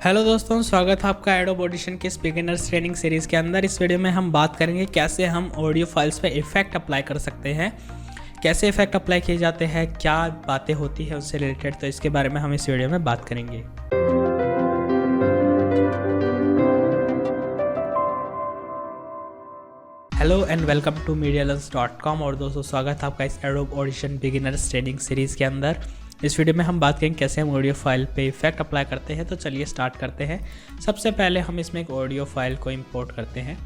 Hello दोस्तों, स्वागत है आपका एडोब ऑडिशन के बिगिनर्स ट्रेनिंग सीरीज़ के अंदर। इस वीडियो में हम बात करेंगे कैसे हम ऑडियो फाइल्स पे इफ़ेक्ट अप्लाई कर सकते हैं, कैसे इफ़ेक्ट अप्लाई किए जाते हैं, क्या बातें होती हैं उससे रिलेटेड। तो इसके बारे में हम इस वीडियो में बात करेंगे। Hello and welcome to medialens.com। और दोस्तों, स्वागत है आपका इस Adobe Audition beginners training series के अंदर। इस वीडियो में हम बात करेंगे कैसे हम ऑडियो फाइल पे इफ़ेक्ट अप्लाई करते हैं। तो चलिए स्टार्ट करते हैं। सबसे पहले हम इसमें एक ऑडियो फाइल को इंपोर्ट करते हैं।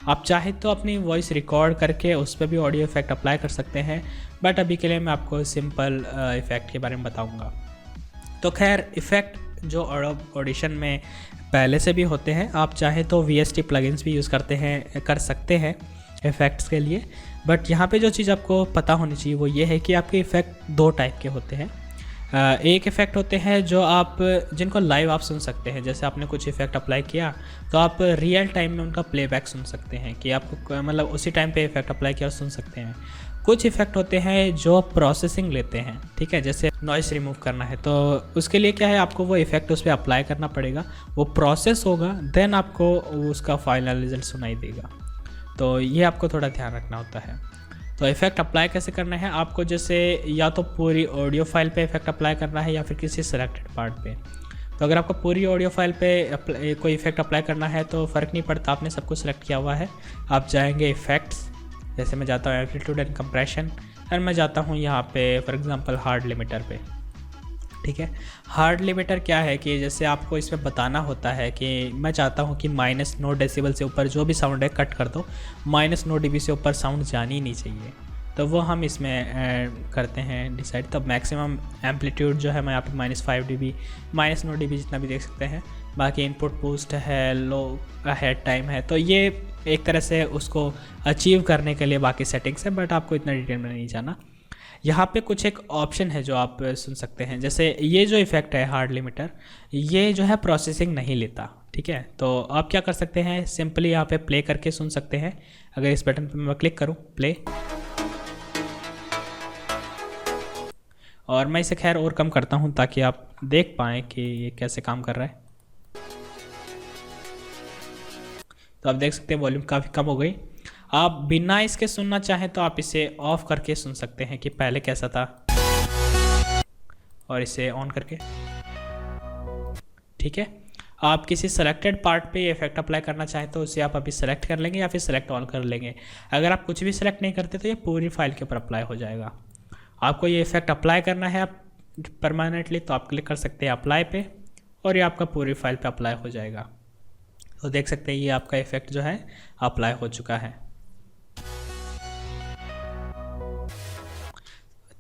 आप चाहे तो अपनी वॉइस रिकॉर्ड करके उस पर भी ऑडियो इफ़ेक्ट अप्लाई कर सकते हैं, बट अभी के लिए मैं आपको सिंपल इफ़ेक्ट के बारे में बताऊँगा। तो खैर, इफ़ेक्ट जो एडोब ऑडिशन में पहले से भी होते हैं, आप चाहे तो VST प्लगइन्स भी यूज़ कर सकते हैं इफ़ेक्ट्स के लिए। बट यहाँ पे जो चीज़ आपको पता होनी चाहिए वो ये है कि आपके इफ़ेक्ट दो टाइप के होते हैं। एक इफ़ेक्ट होते हैं जो जिनको लाइव आप सुन सकते हैं। जैसे आपने कुछ इफ़ेक्ट अप्लाई किया तो आप रियल टाइम में उनका प्लेबैक सुन सकते हैं कि आपको मतलब उसी टाइम पे इफ़ेक्ट अप्लाई किया और सुन सकते हैं। कुछ इफ़ेक्ट होते हैं जो प्रोसेसिंग लेते हैं, ठीक है। जैसे नॉइस रिमूव करना है तो उसके लिए क्या है, आपको वो इफ़ेक्ट उस पर अप्लाई करना पड़ेगा, वो प्रोसेस होगा, देन आपको उसका फाइनल रिजल्ट सुनाई देगा। तो ये आपको थोड़ा ध्यान रखना होता है। तो इफ़ेक्ट अप्लाई कैसे करना है आपको, जैसे या तो पूरी ऑडियो फाइल पे इफ़ेक्ट अप्लाई करना है या फिर किसी सेलेक्टेड पार्ट पे। तो अगर आपको पूरी ऑडियो फाइल पे कोई इफ़ेक्ट अप्लाई करना है तो फ़र्क नहीं पड़ता, आपने सब कुछ सेलेक्ट किया हुआ है। आप जाएंगे इफ़ेक्ट्स, जैसे मैं जाता हूँ एम्पलीट्यूड एंड कंप्रेशन, और मैं जाता हूँ यहाँ पे फॉर एग्जांपल हार्ड लिमिटर पे, ठीक है। हार्ड लिमिटर क्या है कि जैसे आपको इसमें बताना होता है कि मैं चाहता हूँ कि -9 डेसिबल से ऊपर जो भी साउंड है कट कर दो, -9 dB से ऊपर साउंड जानी ही नहीं चाहिए। तो वो हम इसमें करते हैं डिसाइड। तब मैक्सिमम एम्पलीट्यूड जो है मैं यहाँ पे -5 dB, -9 dB जितना भी देख सकते हैं। बाकी इनपुट बूस्ट है, लो हेड टाइम है, तो ये एक तरह से उसको अचीव करने के लिए बाकी सेटिंग्स है, बट आपको इतना डिटेल में नहीं जाना। यहाँ पे कुछ एक ऑप्शन है जो आप सुन सकते हैं। जैसे ये जो इफ़ेक्ट है हार्ड लिमिटर, ये जो है प्रोसेसिंग नहीं लेता, ठीक है। तो आप क्या कर सकते हैं, सिंपली यहाँ पे प्ले करके सुन सकते हैं। अगर इस बटन पे मैं क्लिक करूँ प्ले, और मैं इसे खैर और कम करता हूँ ताकि आप देख पाएँ कि ये कैसे काम कर रहा है। तो आप देख सकते हैं वॉल्यूम काफ़ी कम हो गई। आप बिना इसके सुनना चाहें तो आप इसे ऑफ करके सुन सकते हैं कि पहले कैसा था, और इसे ऑन करके, ठीक है। आप किसी सेलेक्टेड पार्ट पे ये इफेक्ट अप्लाई करना चाहें तो उसे आप अभी सेलेक्ट कर लेंगे या फिर सेलेक्ट ऑल कर लेंगे। अगर आप कुछ भी सेलेक्ट नहीं करते तो ये पूरी फाइल के ऊपर अप्लाई हो जाएगा। आपको ये इफेक्ट अप्लाई करना है आप परमानेंटली, तो आप क्लिक कर सकते हैं अप्लाई पे, और ये आपका पूरी फाइल पे अप्लाई हो जाएगा। तो देख सकते हैं ये आपका इफेक्ट जो है अप्लाई हो चुका है,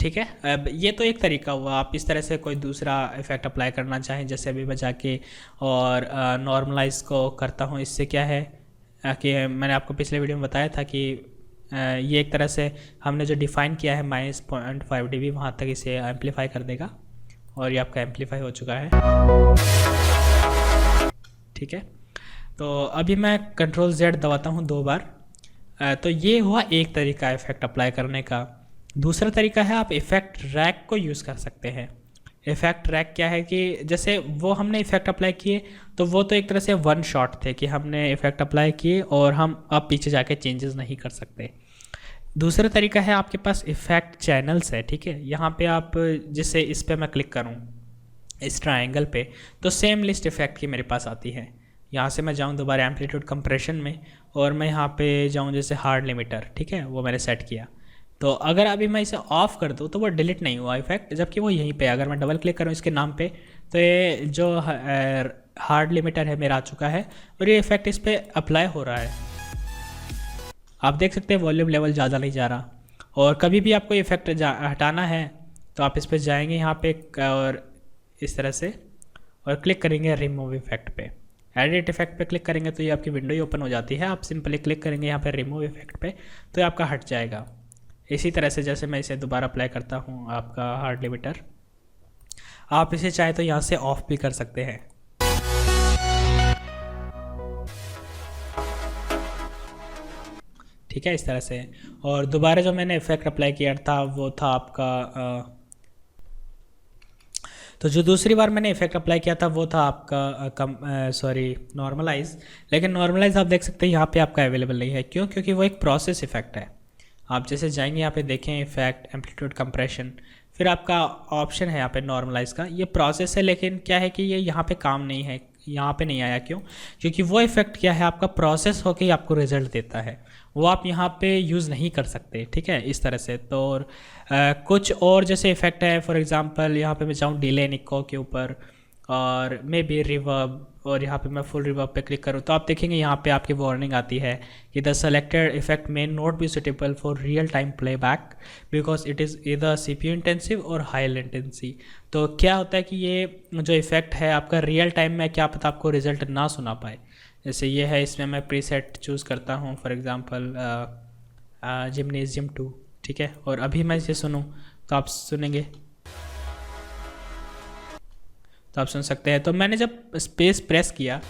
ठीक है। अब ये तो एक तरीका हुआ। आप इस तरह से कोई दूसरा इफेक्ट अप्लाई करना चाहें, जैसे अभी मैं जाके और नॉर्मलाइज को करता हूँ। इससे क्या है कि मैंने आपको पिछले वीडियो में बताया था कि ये एक तरह से हमने जो डिफ़ाइन किया है -0.5 dB, वहाँ तक इसे एम्पलीफाई कर देगा, और ये आपका एम्पलीफाई हो चुका है, ठीक है। तो अभी मैं Ctrl+Z दबाता हूँ 2 बार। तो ये हुआ एक तरीका इफेक्ट अप्लाई करने का। दूसरा तरीका है आप इफ़ेक्ट रैक को यूज़ कर सकते हैं। इफ़ेक्ट रैक क्या है कि जैसे वो हमने इफ़ेक्ट अप्लाई किए तो वो तो एक तरह से वन शॉट थे कि हमने इफ़ेक्ट अप्लाई किए और हम अब पीछे जाके चेंजेस नहीं कर सकते। दूसरा तरीका है आपके पास इफ़ेक्ट चैनल्स है, ठीक है। यहाँ पे आप जैसे इस पर मैं क्लिक करूँ इस ट्रायंगल पे, तो सेम लिस्ट इफ़ेक्ट की मेरे पास आती है। यहाँ से मैं जाऊँ दोबारा एम्पलीट्यूड कंप्रेशन में, और मैं यहाँ पे जाऊँ जैसे हार्ड लिमिटर, ठीक है, वो मैंने सेट किया। तो अगर अभी मैं इसे ऑफ़ कर दूँ तो वो डिलीट नहीं हुआ इफेक्ट, जबकि वो यहीं पे अगर मैं डबल क्लिक करूँ इसके नाम पे तो ये जो हार्ड लिमिटर है मेरा आ चुका है, और ये इफेक्ट इस पर अप्लाई हो रहा है। आप देख सकते हैं वॉल्यूम लेवल ज़्यादा नहीं जा रहा। और कभी भी आपको इफेक्ट हटाना है तो आप इस पर जाएंगे यहाँ पे और इस तरह से, और क्लिक करेंगे रिमूव इफेक्ट पे। एडिट इफेक्ट पे क्लिक करेंगे तो ये आपकी विंडो ही ओपन हो जाती है। आप सिंपली क्लिक करेंगे यहाँ पे रिमूव इफेक्ट पे, तो ये आपका हट जाएगा। इसी तरह से जैसे मैं इसे दोबारा अप्लाई करता हूँ आपका हार्ड लिमिटर, आप इसे चाहे तो यहाँ से ऑफ भी कर सकते हैं, ठीक है, इस तरह से। और दोबारा जो मैंने इफेक्ट अप्लाई किया था वो था आपका तो जो दूसरी बार मैंने इफेक्ट अप्लाई किया था वो था आपका नॉर्मलाइज, लेकिन नॉर्मलाइज आप देख सकते हैं यहाँ पे आपका अवेलेबल नहीं है। क्यों? क्योंकि वो एक प्रोसेस इफेक्ट है। आप जैसे जाएंगे यहाँ पे देखें इफेक्ट एम्पलीट्यूड कंप्रेशन, फिर आपका ऑप्शन है यहाँ पे नॉर्मलाइज का, ये प्रोसेस है, लेकिन क्या है कि ये यहाँ पे काम नहीं है, यहाँ पे नहीं आया। क्यों? क्योंकि वो इफेक्ट क्या है, आपका प्रोसेस होके ही आपको रिजल्ट देता है, वो आप यहाँ पे यूज़ नहीं कर सकते। ठीक है, इस तरह से। तो कुछ और जैसे इफेक्ट है, फॉर एग्जांपल यहाँ पे मैं जाऊँ डिले निको के ऊपर और मे बी रिवर्ब, और यहाँ पे मैं फुल रिवर्ब पे क्लिक करूँ तो आप देखेंगे यहाँ पे आपकी वार्निंग आती है कि the selected effect may not be suitable for real time playback because it is either CPU intensive और हाई लेटेंसी। तो क्या होता है कि ये जो इफेक्ट है आपका रियल टाइम में क्या पता आपको रिजल्ट ना सुना पाए। जैसे ये है, इसमें मैं प्रीसेट चूज़ करता हूँ फॉर एग्जांपल जिम्नेजियम 2, ठीक है, और अभी मैं इसे सुनूँ तो आप सुनेंगे, तो आप सुन सकते हैं। तो मैंने जब स्पेस प्रेस किया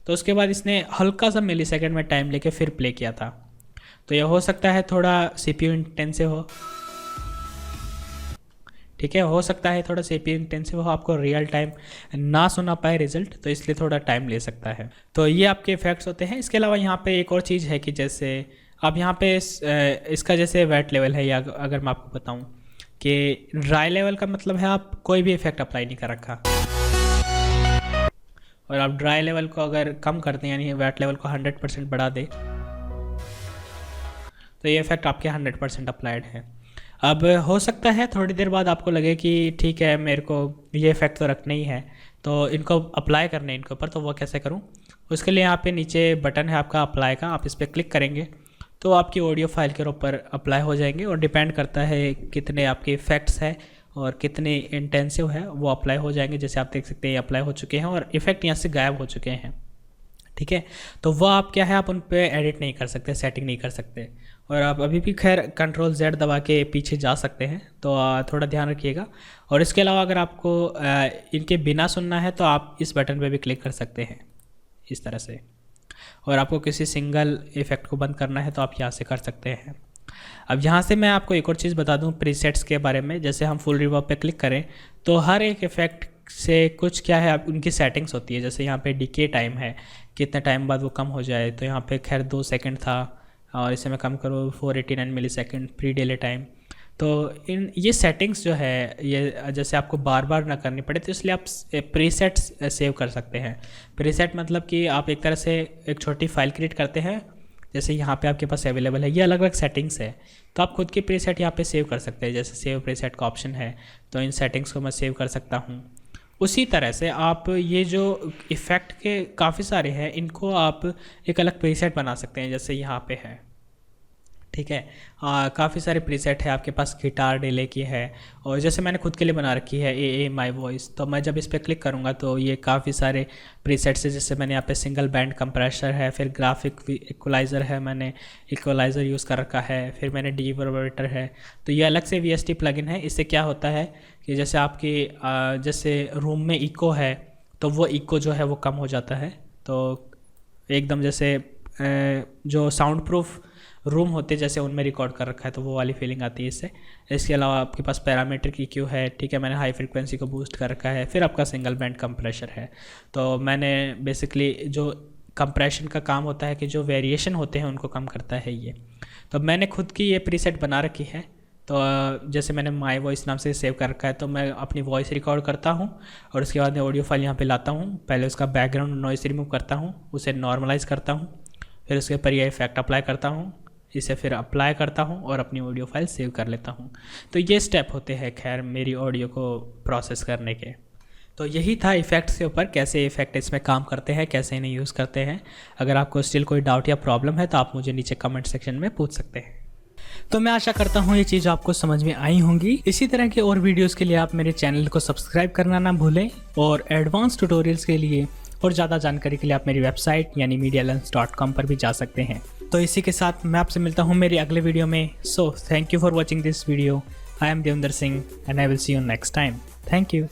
तो उसके बाद इसने हल्का सा मिली सेकेंड में टाइम लेके फिर प्ले किया था। तो यह हो सकता है थोड़ा CPU इंटेंसिव हो, ठीक है, हो सकता है थोड़ा CPU इंटेंसिव हो, आपको रियल टाइम ना सुना पाए रिजल्ट, तो इसलिए थोड़ा टाइम ले सकता है। तो ये आपके इफेक्ट्स होते हैं। इसके अलावा यहाँ पे एक और चीज़ है कि जैसे अब यहाँ पे इसका जैसे वेट लेवल है, या अगर मैं आपको बताऊँ कि ड्राई लेवल का मतलब है आप कोई भी इफेक्ट अप्लाई नहीं कर रखा, और आप ड्राई लेवल को अगर कम करते हैं, यानी वेट लेवल को 100% बढ़ा दे, तो ये इफेक्ट आपके 100% अप्लाइड है। अब हो सकता है थोड़ी देर बाद आपको लगे कि ठीक है मेरे को ये इफेक्ट तो रखना ही है, तो इनको अप्लाई करने इनके ऊपर, तो वो कैसे करूँ? उसके लिए यहाँ पे नीचे बटन है आपका अप्लाई का, आप इस पर क्लिक करेंगे तो आपकी ऑडियो फाइल के ऊपर अप्लाई हो जाएंगे, और डिपेंड करता है कितने आपके इफेक्ट्स हैं और कितने इंटेंसिव है वो अप्लाई हो जाएंगे। जैसे आप देख सकते हैं ये अप्लाई हो चुके हैं और इफेक्ट यहाँ से गायब हो चुके हैं, ठीक है। तो वो आप क्या है, आप उन पर एडिट नहीं कर सकते, सेटिंग नहीं कर सकते, और आप अभी भी खैर Ctrl+Z दबा के पीछे जा सकते हैं, तो थोड़ा ध्यान रखिएगा। और इसके अलावा अगर आपको इनके बिना सुनना है तो आप इस बटन पे भी क्लिक कर सकते हैं इस तरह से, और आपको किसी सिंगल इफेक्ट को बंद करना है तो आप यहाँ से कर सकते हैं। अब यहाँ से मैं आपको एक और चीज़ बता दूँ प्रीसेट्स के बारे में। जैसे हम फुल रिवर्ब पे क्लिक करें तो हर एक इफेक्ट से कुछ क्या है, आप उनकी सेटिंग्स होती है। जैसे यहाँ पे डिके टाइम है, कितने टाइम बाद वो कम हो जाए, तो यहाँ पे खैर 2 सेकंड था, और इसे मैं कम करूँ 489 मिलीसेकंड प्री डिले टाइम। तो ये सेटिंग्स जो है ये जैसे आपको बार बार ना करनी पड़े, तो इसलिए आप प्रीसेट्स सेव कर सकते हैं। प्रीसेट मतलब कि आप एक तरह से एक छोटी फाइल क्रिएट करते हैं, जैसे यहाँ पे आपके पास अवेलेबल है, ये अलग अलग सेटिंग्स है, तो आप खुद की प्रीसेट यहाँ पे सेव कर सकते हैं। जैसे सेव प्रीसेट का ऑप्शन है, तो इन सेटिंग्स को मैं सेव कर सकता हूँ। उसी तरह से आप ये जो इफ़ेक्ट के काफ़ी सारे हैं, इनको आप एक अलग प्रीसेट बना सकते हैं, जैसे यहाँ पे है, ठीक है। काफ़ी सारे प्रीसेट है आपके पास, गिटार डिले की है, और जैसे मैंने खुद के लिए बना रखी है ए माई वॉइस, तो मैं जब इस पर क्लिक करूँगा तो ये काफ़ी सारे प्रीसेट्स है। जैसे मैंने यहाँ पे सिंगल बैंड कंप्रेसर है, फिर ग्राफिक इक्वलाइज़र है, मैंने इक्वलाइज़र यूज़ कर रखा है, फिर मैंने डिवर्बरेटर है। तो ये अलग से VST प्लगइन है। इससे क्या होता है कि जैसे आपकी जैसे रूम में इको है तो वो इको जो है वो कम हो जाता है, तो एकदम जैसे जो साउंड प्रूफ रूम होते जैसे उनमें रिकॉर्ड कर रखा है, तो वो वाली फीलिंग आती है इससे। इसके अलावा आपके पास पैरामीट्रिक EQ है, ठीक है, मैंने हाई फ्रीक्वेंसी को बूस्ट कर रखा है। फिर आपका सिंगल बैंड कंप्रेशर है, तो मैंने बेसिकली जो कंप्रेशन का काम होता है कि जो वेरिएशन होते हैं उनको कम करता है ये। तो मैंने खुद की ये प्रीसेट बना रखी है, तो जैसे मैंने माई वॉइस नाम से सेव कर रखा है, तो मैं अपनी वॉइस रिकॉर्ड करता हूँ और उसके बाद मैं ऑडियो फाइल यहाँ पे लाता हूँ। पहले उसका बैकग्राउंड नॉइस रिमूव करता हूँ, उसे नॉर्मलाइज़ करता हूँ, फिर उसके ऊपर ये इफेक्ट अप्लाई करता हूँ, इसे फिर अप्लाई करता हूँ और अपनी ऑडियो फाइल सेव कर लेता हूँ। तो ये स्टेप होते हैं खैर मेरी ऑडियो को प्रोसेस करने के। तो यही था इफ़ेक्ट्स के ऊपर, कैसे इफ़ेक्ट इसमें काम करते हैं, कैसे इन्हें यूज़ करते हैं। अगर आपको स्टिल कोई डाउट या प्रॉब्लम है तो आप मुझे नीचे कमेंट सेक्शन में पूछ सकते हैं। तो मैं आशा करता हूँ ये चीज़ आपको समझ में आई होंगी। इसी तरह के और वीडियोज़ के लिए आप मेरे चैनल को सब्सक्राइब करना ना भूलें, और एडवांस ट्यूटोरियल्स के लिए और ज़्यादा जानकारी के लिए आप मेरी वेबसाइट यानी medialens.com पर भी जा सकते हैं। तो इसी के साथ मैं आपसे मिलता हूँ मेरे अगले वीडियो में। So thank you for watching this video. I am Devendra Singh and I will see you next time. Thank you.